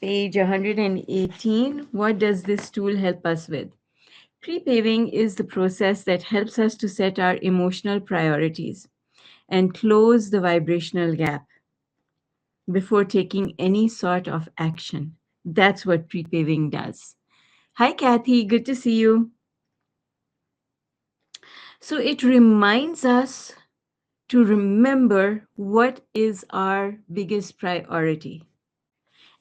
Page 118. What does this tool help us with? Prepaving is the process that helps us to set our emotional priorities and close the vibrational gap before taking any sort of action. That's what prepaving does. Hi, Kathy. Good to see you. So it reminds us to remember what is our biggest priority.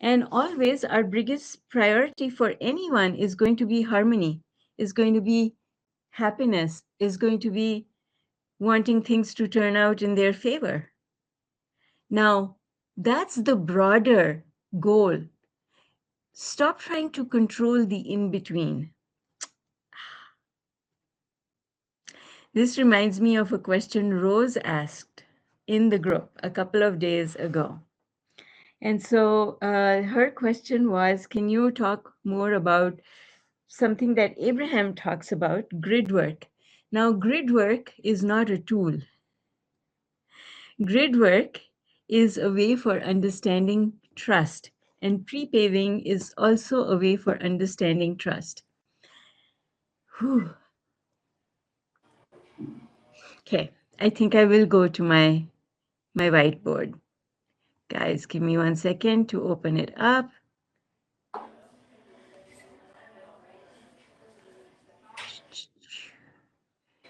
And always, our biggest priority for anyone is going to be harmony, is going to be happiness, is going to be wanting things to turn out in their favor. Now, that's the broader goal. Stop trying to control the in between. This reminds me of a question Rose asked in the group a couple of days ago. And so her question was, can you talk more about something that Abraham talks about, grid work? Now, grid work is not a tool. Grid work is a way for understanding trust, and prepaving is also a way for understanding trust. Whew. Okay, I think I will go to my whiteboard. Guys, give me 1 second to open it up.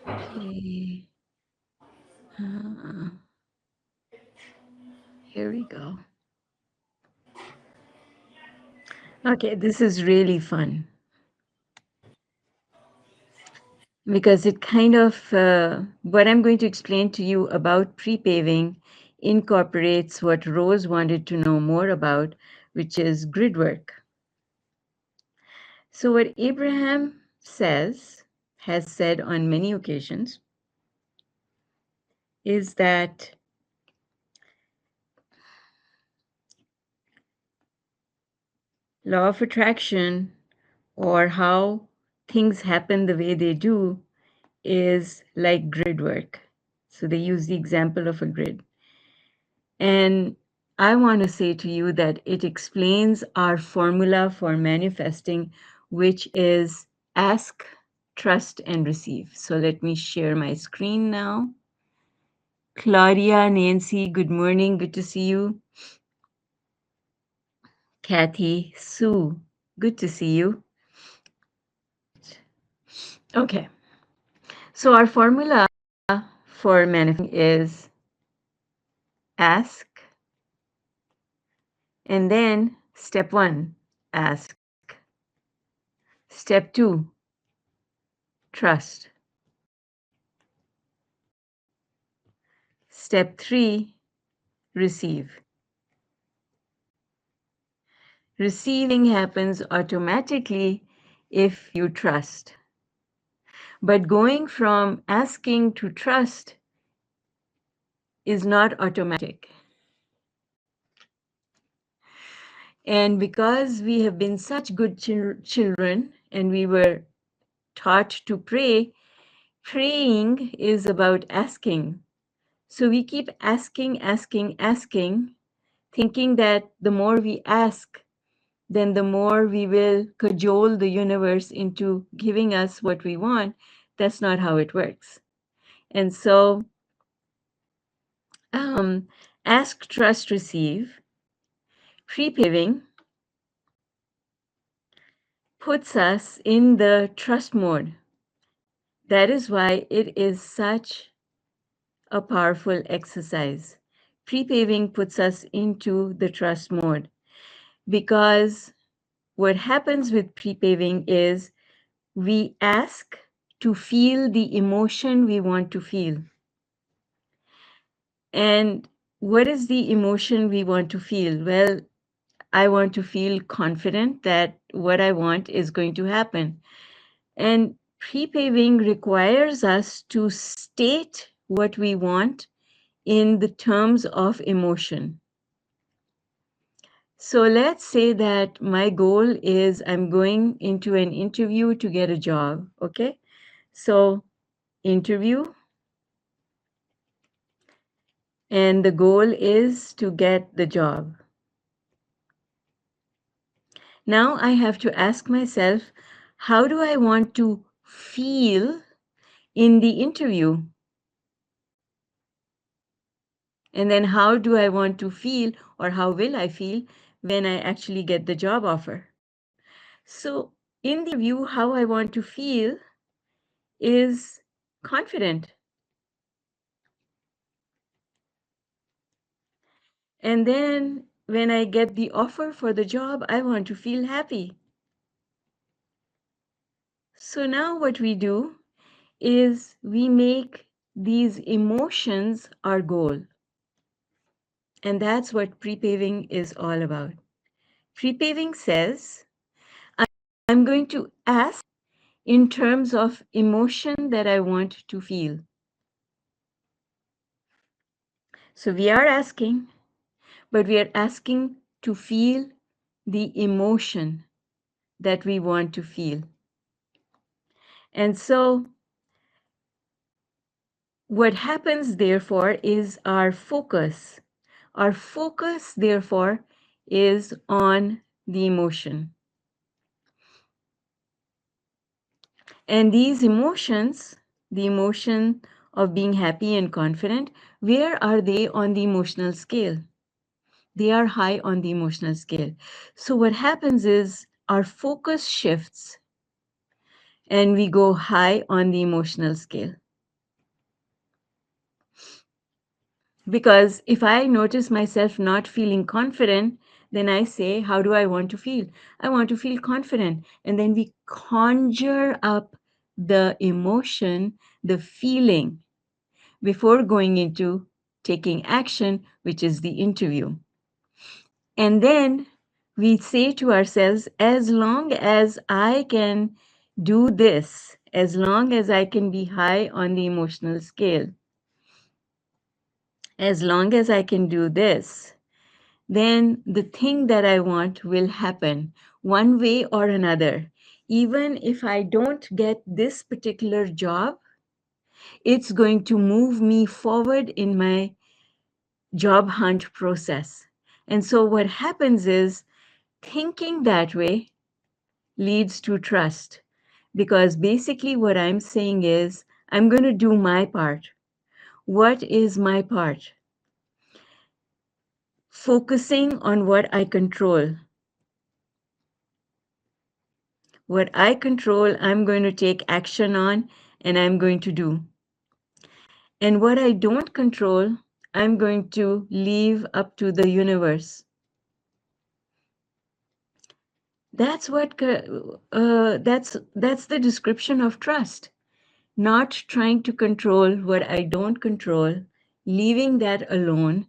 Okay. Here we go. Okay, this is really fun because it kind of, what I'm going to explain to you about prepaving incorporates what Rose wanted to know more about, which is grid work. So what Abraham has said on many occasions, is that law of attraction, or how things happen the way they do, is like grid work. So they use the example of a grid. And I want to say to you that it explains our formula for manifesting, which is ask, trust, and receive. So let me share my screen now. Claudia, Nancy, good morning. Good to see you. Kathy, Sue, good to see you. Okay. So our formula for manifesting is ask, and then step 1, ask. Step 2, trust. Step 3, receive. Receiving happens automatically if you trust. But going from asking to trust is not automatic. And because we have been such good children and we were taught to pray, praying is about asking. So we keep asking, thinking that the more we ask, then the more we will cajole the universe into giving us what we want. That's not how it works. And so, ask, trust, receive. Prepaving puts us in the trust mode. That is why it is such a powerful exercise. Prepaving puts us into the trust mode, because what happens with prepaving is we ask to feel the emotion we want to feel. And what is the emotion we want to feel? Well, I want to feel confident that what I want is going to happen. And prepaving requires us to state what we want in the terms of emotion. So let's say that my goal is I'm going into an interview to get a job, okay? So interview, and the goal is to get the job. Now I have to ask myself, how do I want to feel in the interview? And then how do I want to feel, or how will I feel when I actually get the job offer? So in the interview, how I want to feel is confident. And then when I get the offer for the job, I want to feel happy. So now what we do is we make these emotions our goal. And that's what prepaving is all about. Prepaving says, I'm going to ask in terms of emotion that I want to feel. So we are asking, but we are asking to feel the emotion that we want to feel. And so what happens, therefore, is our focus. Our focus, therefore, is on the emotion. And these emotions, the emotion of being happy and confident, where are they on the emotional scale? They are high on the emotional scale. So what happens is our focus shifts and we go high on the emotional scale. Because if I notice myself not feeling confident, then I say, how do I want to feel? I want to feel confident. And then we conjure up the emotion, the feeling, before going into taking action, which is the interview. And then we say to ourselves, as long as I can do this, as long as I can be high on the emotional scale, as long as I can do this, then the thing that I want will happen one way or another. Even if I don't get this particular job, it's going to move me forward in my job hunt process. And so what happens is thinking that way leads to trust. Because basically, what I'm saying is, I'm going to do my part. What is my part? Focusing on what I control. What I control, I'm going to take action on and I'm going to do. And what I don't control, I'm going to leave up to the universe. That's that's the description of trust. Not trying to control what I don't control, leaving that alone.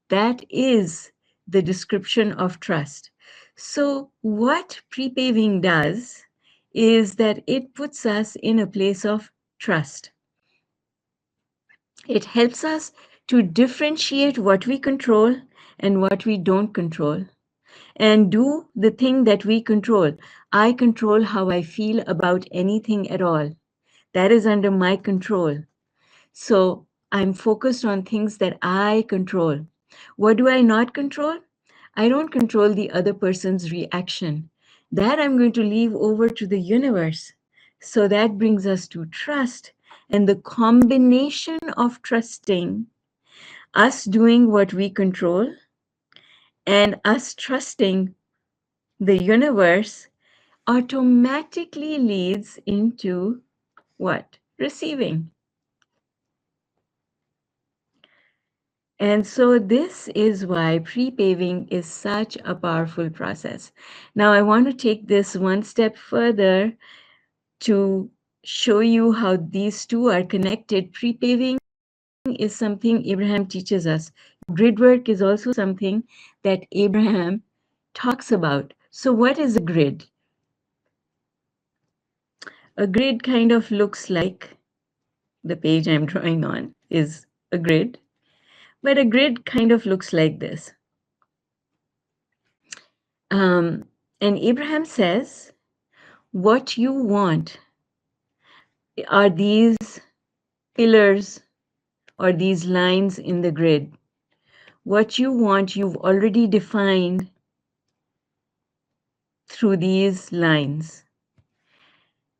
That is the description of trust. So what prepaving does is that it puts us in a place of trust. It helps us to differentiate what we control and what we don't control and do the thing that we control. I control how I feel about anything at all. That is under my control. So I'm focused on things that I control. What do I not control? I don't control the other person's reaction. That I'm going to leave over to the universe. So that brings us to trust. And the combination of trusting, us doing what we control, and us trusting the universe automatically leads into what? Receiving. And so this is why prepaving is such a powerful process. Now I want to take this one step further to show you how these two are connected. Prepaving is something Abraham teaches us. Grid work is also something that Abraham talks about. So what is a grid? A grid kind of looks like the page I'm drawing on is a grid, but a grid kind of looks like this. And Abraham says, what you want are these pillars or these lines in the grid. What you want, you've already defined through these lines.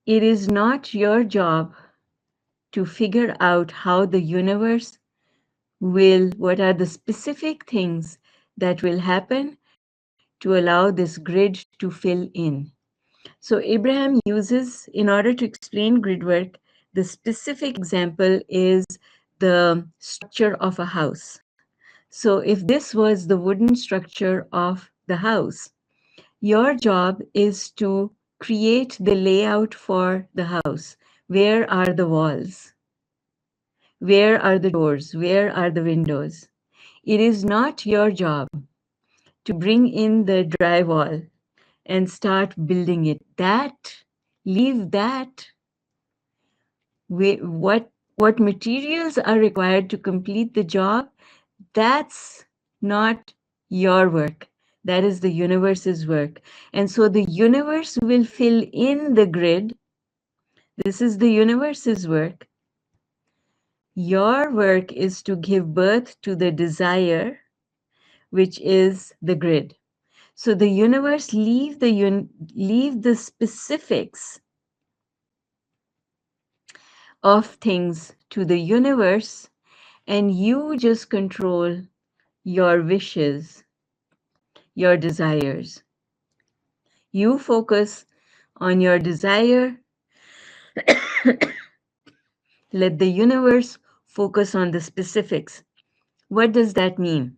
It is not your job to figure out how the universe what are the specific things that will happen to allow this grid to fill in. So Abraham uses, in order to explain grid work, the specific example is the structure of a house. So if this was the wooden structure of the house, your job is to create the layout for the house. Where are the walls? Where are the doors? Where are the windows? It is not your job to bring in the drywall and start building it. Leave that. What materials are required to complete the job, that's not your work. That is the universe's work. And so the universe will fill in the grid. This is the universe's work. Your work is to give birth to the desire, which is the grid. So the universe leave the specifics of things to the universe, and you just control your wishes, your desires. You focus on your desire. Let the universe focus on the specifics. What does that mean?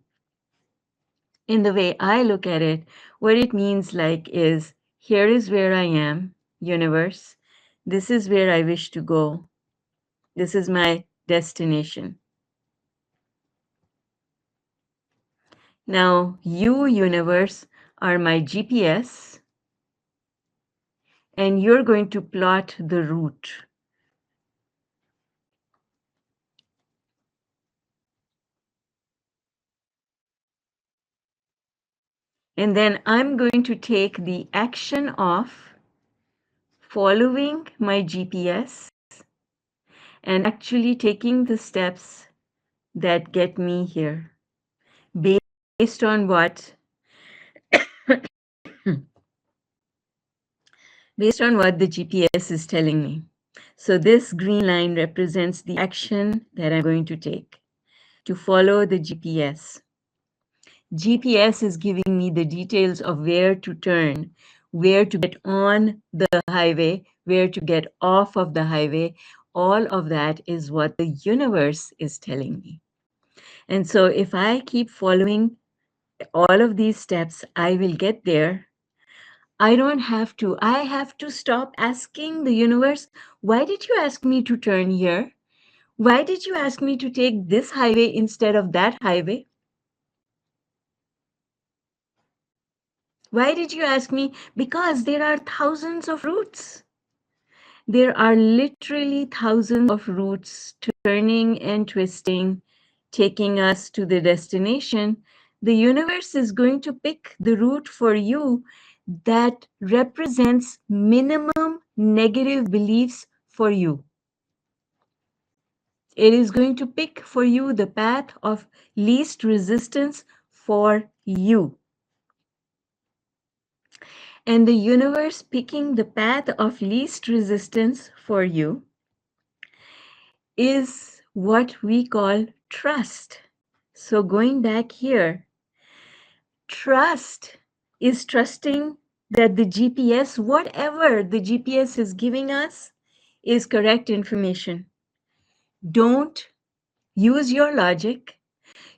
In the way I look at it, what it means like is, here is where I am, universe. This is where I wish to go. This is my destination. Now, you, universe, are my GPS, and you're going to plot the route. And then I'm going to take the action of following my GPS and actually taking the steps that get me here based on what the GPS is telling me. So this green line represents the action that I'm going to take to follow the GPS. GPS is giving me the details of where to turn, where to get on the highway, where to get off of the highway. All of that is what the universe is telling me. And so if I keep following all of these steps, I will get there. I don't have to. I have to stop asking the universe, why did you ask me to turn here? Why did you ask me to take this highway instead of that highway? Why did you ask me? Because there are thousands of routes. There are literally thousands of routes turning and twisting, taking us to the destination. The universe is going to pick the route for you that represents minimum negative beliefs for you. It is going to pick for you the path of least resistance for you. And the universe picking the path of least resistance for you is what we call trust. So going back here, trust is trusting that the GPS, whatever the GPS is giving us, is correct information. Don't use your logic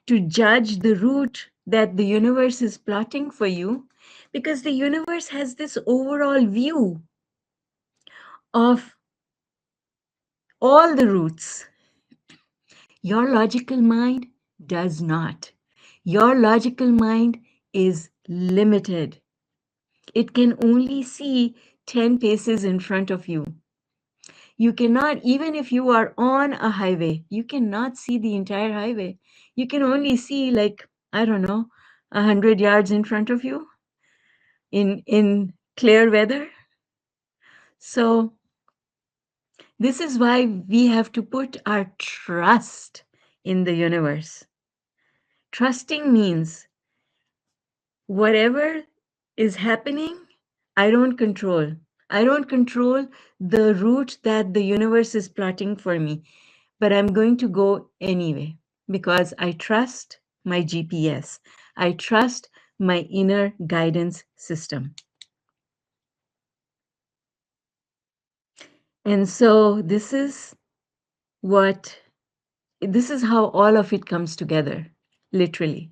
to judge the route that the universe is plotting for you, because the universe has this overall view of all the routes. Your logical mind does not. Your logical mind is limited. It can only see 10 paces in front of you. You cannot, even if you are on a highway, you cannot see the entire highway. You can only see, like, I don't know, 100 yards in front of you in clear weather. So this is why we have to put our trust in the universe. Trusting means whatever is happening, I don't control. I don't control the route that the universe is plotting for me, but I'm going to go anyway because I trust my GPS. I trust my inner guidance system. And so what this is how all of it comes together, literally.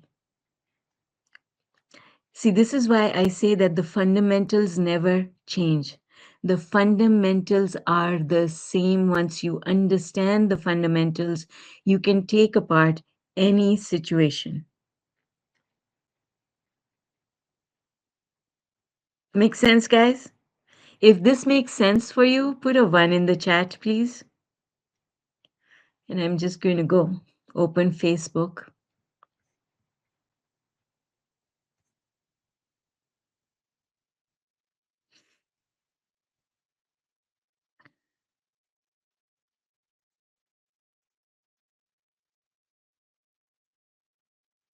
See, this is why I say that the fundamentals never change. The fundamentals are the same. Once you understand the fundamentals, you can take apart any situation. Makes sense, guys? If this makes sense for you, put a 1 in the chat, please. And I'm just going to go open Facebook.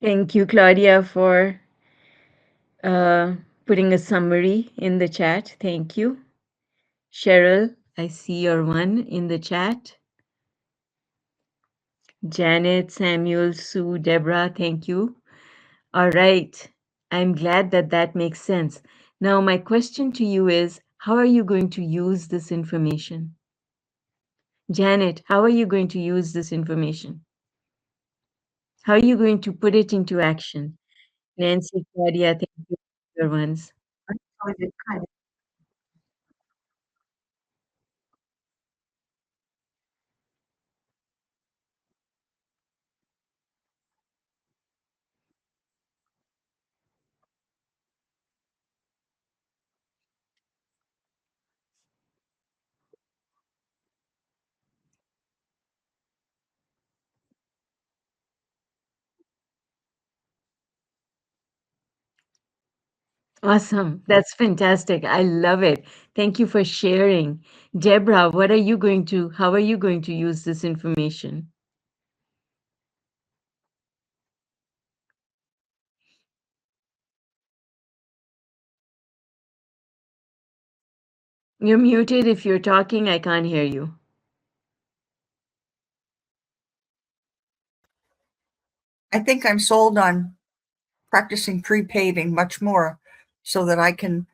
Thank you, Claudia, for uh, putting a summary in the chat. Thank you. Cheryl, I see your 1 in the chat. Janet, Samuel, Sue, Deborah, thank you. All right. I'm glad that that makes sense. Now, my question to you is, how are you going to use this information? Janet, how are you going to use this information? How are you going to put it into action? Nancy, Claudia, thank you for your ones. Awesome. That's fantastic. I love it. Thank you for sharing. Deborah, how are you going to use this information? You're muted. If you're talking, I can't hear you. I think I'm sold on practicing pre-paving much more so that I can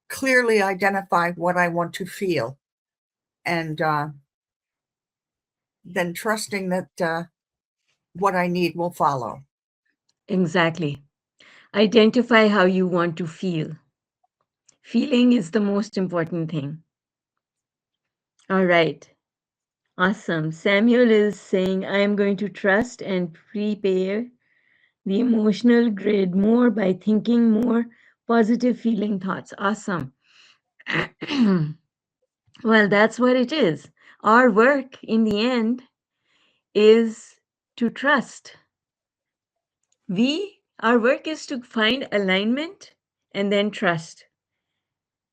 clearly identify what I want to feel and then trusting that what I need will follow. Exactly. Identify how you want to feel. Feeling is the most important thing. All right. Awesome. Samuel is saying, I am going to trust and prepare the emotional grid more by thinking more positive feeling thoughts. Awesome. Well, that's what it is. Our work in the end is to trust. Our work is to find alignment and then trust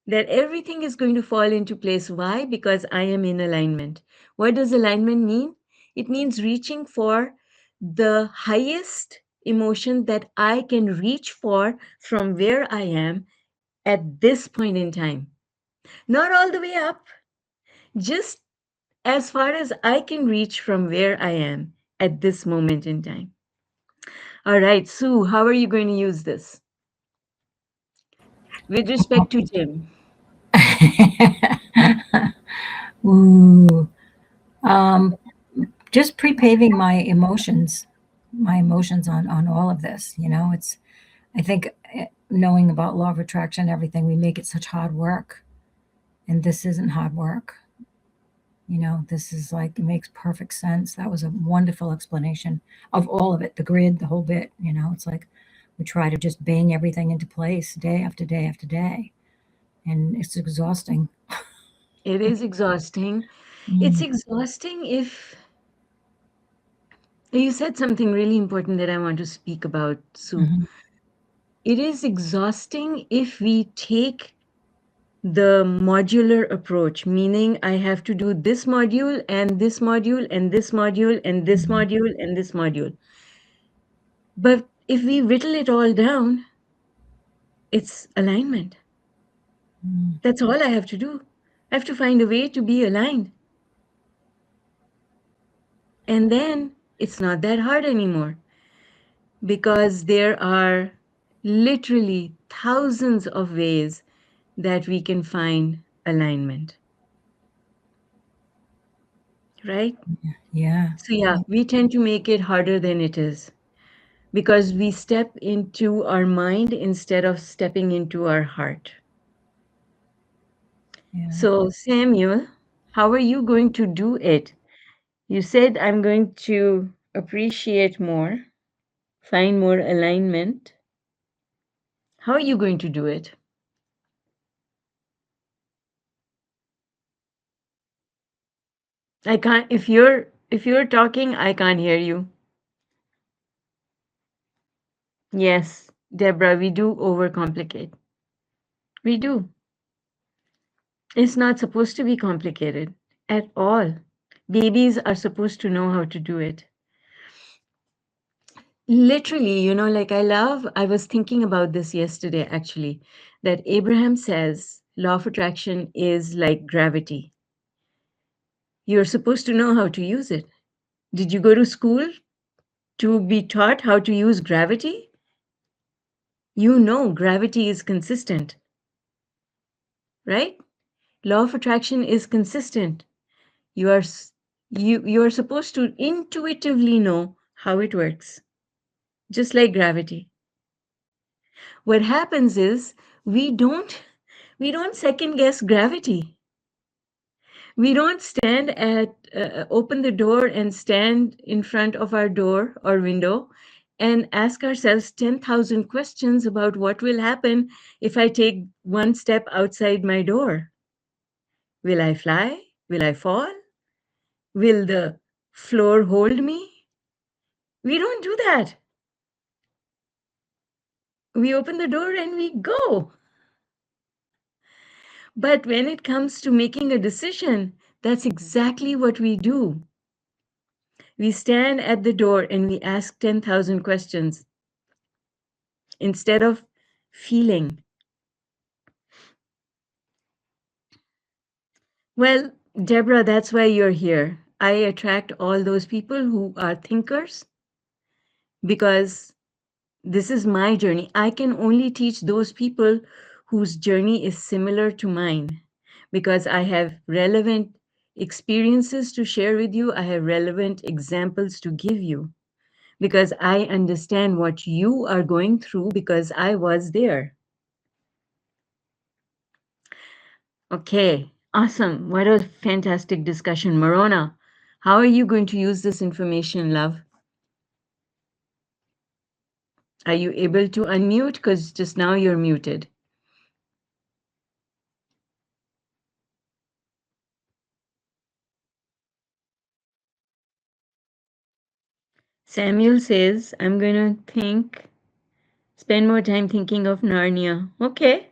that everything is going to fall into place. Why? Because I am in alignment. What does alignment mean? It means reaching for the highest emotion that I can reach for from where I am at this point in time. Not all the way up, just as far as I can reach from where I am at this moment in time. All right, Sue, how are you going to use this with respect to Jim? Ooh, um, just pre-paving my emotions on all of this. You know, I think knowing about law of attraction, and everything, we make it such hard work, and this isn't hard work. You know, this is like, it makes perfect sense. That was a wonderful explanation of all of it, the grid, the whole bit. You know, it's like we try to just bang everything into place day after day after day, and it's exhausting. It is exhausting. It's Mm, exhausting if you said something really important that I want to speak about, Sue. mhm, It is exhausting if we take the modular approach, meaning I have to do this module and this module and this module and this mhm. module and this module. But if we whittle it all down, it's alignment. Mm. That's all I have to do. I have to find a way to be aligned. And then it's not that hard anymore because there are literally thousands of ways that we can find alignment, right? Yeah. So, yeah, we tend to make it harder than it is because we step into our mind instead of stepping into our heart. Yeah. So, Samuel, how are you going to do it? You said I'm going to appreciate more, find more alignment. How are you going to do it? I can't if you're talking, I can't hear you. Yes, Deborah, we do overcomplicate. We do. It's not supposed to be complicated at all. Babies are supposed to know how to do it. Literally, like I was thinking about this yesterday actually, that Abraham says law of attraction is like gravity. You're supposed to know how to use it. Did you go to school to be taught how to use gravity? You know gravity is consistent, right? Law of attraction is consistent. You are you are supposed to intuitively know how it works, just like gravity. What happens is we don't we don't second guess gravity. We don't stand at open the door and stand in front of our door or window and ask ourselves 10,000 questions about what will happen if I take one step outside my door. Will I fly? Will I fall? Will the floor hold me? We don't do that. We open the door and we go. But when it comes to making a decision, that's exactly what we do. We stand at the door and we ask 10,000 questions instead of feeling. Well, Deborah, that's why you're here. I attract all those people who are thinkers because this is my journey. I can only teach those people whose journey is similar to mine because I have relevant experiences to share with you. I have relevant examples to give you because I understand what you are going through because I was there. Okay, awesome. What a fantastic discussion. Morona, how are you going to use this information, love? Are you able to unmute? Because just now you're muted. Samuel says, I'm going to spend more time thinking of Narnia. Okay,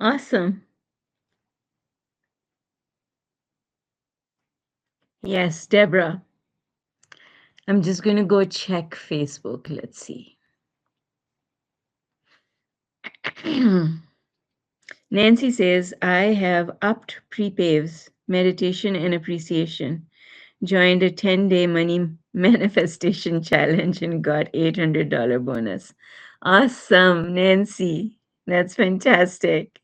awesome. Yes, Deborah. I'm just going to go check Facebook. Let's see. Nancy says, I have upped prepaves, meditation and appreciation. Joined a 10-day money manifestation challenge and got $800 bonus. Awesome, Nancy. That's fantastic.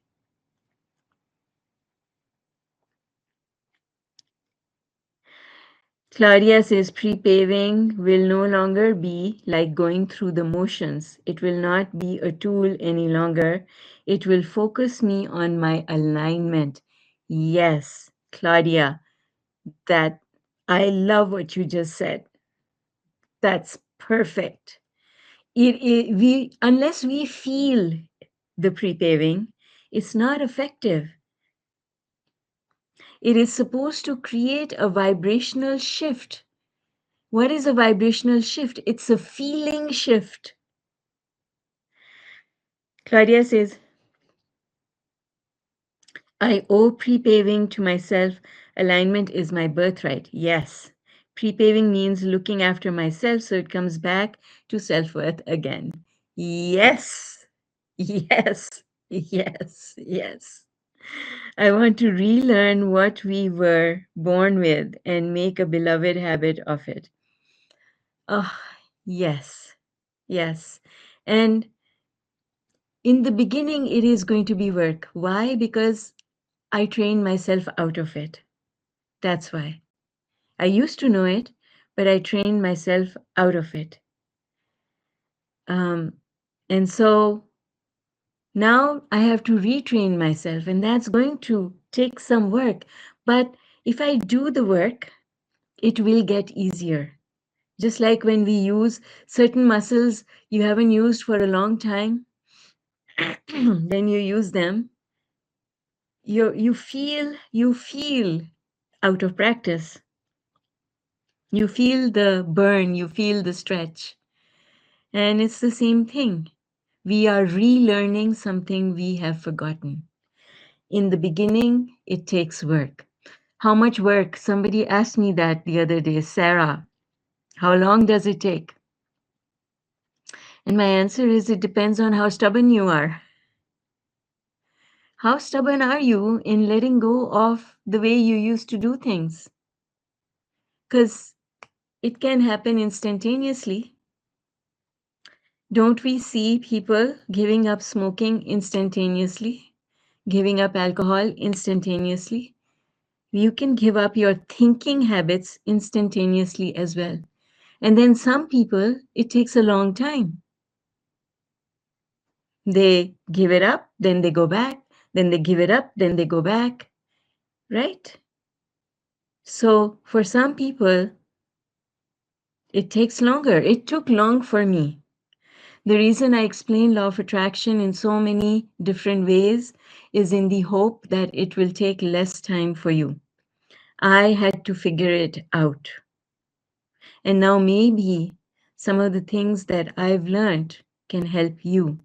Claudia says pre-paving will no longer be like going through the motions. It will not be a tool any longer. It will focus me on my alignment. Yes, Claudia, that I love what you just said. That's perfect. We unless we feel the pre-paving, it's not effective. It is supposed to create a vibrational shift. What is a vibrational shift? It's a feeling shift. Claudia says, I owe pre-paving to myself. Alignment is my birthright. Yes. Pre-paving means looking after myself so it comes back to self-worth again. Yes. Yes. Yes, yes. I want to relearn what we were born with and make a beloved habit of it. Oh, yes, yes. And in the beginning, it is going to be work. Why? Because I trained myself out of it. That's why. I used to know it, but I trained myself out of it. Um, and so now I have to retrain myself, and that's going to take some work. But if I do the work, it will get easier. Just like when we use certain muscles you haven't used for a long time, then you use them, you feel out of practice. You feel the burn, you feel the stretch. And it's the same thing. We are relearning something we have forgotten. In the beginning, it takes work. How much work? Somebody asked me that the other day, Sarah, how long does it take? And my answer is it depends on how stubborn you are. How stubborn are you in letting go of the way you used to do things? Because it can happen instantaneously. Don't we see people giving up smoking instantaneously, giving up alcohol instantaneously? You can give up your thinking habits instantaneously as well. And then some people, it takes a long time. They give it up, then they go back, then they give it up, then they go back, right? So for some people, it takes longer. It took long for me. The reason I explain law of attraction in so many different ways is in the hope that it will take less time for you. I had to figure it out. And now maybe some of the things that I've learned can help you.